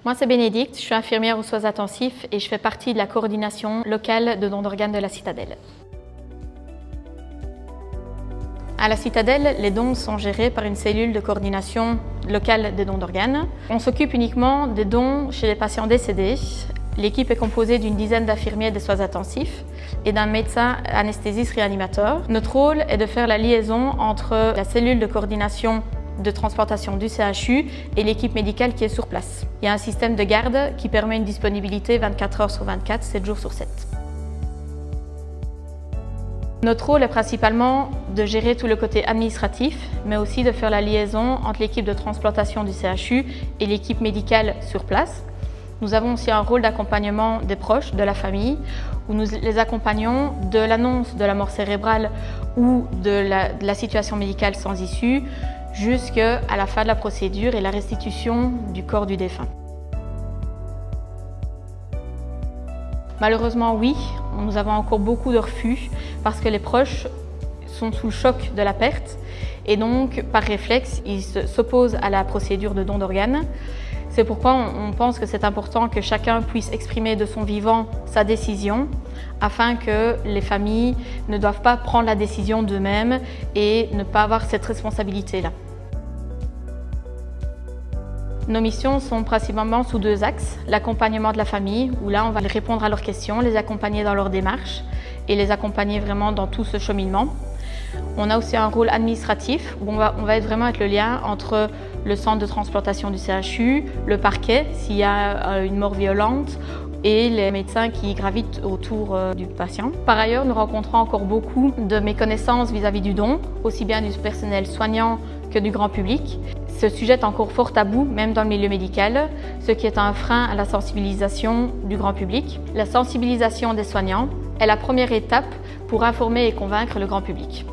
Moi, c'est Bénédicte, je suis infirmière aux soins intensifs et je fais partie de la coordination locale de dons d'organes de la Citadelle. À la Citadelle, les dons sont gérés par une cellule de coordination locale des dons d'organes. On s'occupe uniquement des dons chez les patients décédés. L'équipe est composée d'une dizaine d'infirmiers des soins intensifs et d'un médecin anesthésiste réanimateur. Notre rôle est de faire la liaison entre la cellule de coordination de transplantation du CHU et l'équipe médicale qui est sur place. Il y a un système de garde qui permet une disponibilité 24 heures sur 24, 7 jours sur 7. Notre rôle est principalement de gérer tout le côté administratif, mais aussi de faire la liaison entre l'équipe de transplantation du CHU et l'équipe médicale sur place. Nous avons aussi un rôle d'accompagnement des proches, de la famille, où nous les accompagnons de l'annonce de la mort cérébrale ou de la situation médicale sans issue jusqu'à la fin de la procédure et la restitution du corps du défunt. Malheureusement, oui, nous avons encore beaucoup de refus parce que les proches sont sous le choc de la perte et donc, par réflexe, ils s'opposent à la procédure de don d'organes. C'est pourquoi on pense que c'est important que chacun puisse exprimer de son vivant sa décision afin que les familles ne doivent pas prendre la décision d'eux-mêmes et ne pas avoir cette responsabilité-là. Nos missions sont principalement sous deux axes. L'accompagnement de la famille, où là on va répondre à leurs questions, les accompagner dans leur démarche et les accompagner vraiment dans tout ce cheminement. On a aussi un rôle administratif où on va vraiment être le lien entre le centre de transplantation du CHU, le parquet s'il y a une mort violente et les médecins qui gravitent autour du patient. Par ailleurs, nous rencontrons encore beaucoup de méconnaissances vis-à-vis du don, aussi bien du personnel soignant que du grand public. Ce sujet est encore fort tabou, même dans le milieu médical, ce qui est un frein à la sensibilisation du grand public. La sensibilisation des soignants est la première étape pour informer et convaincre le grand public.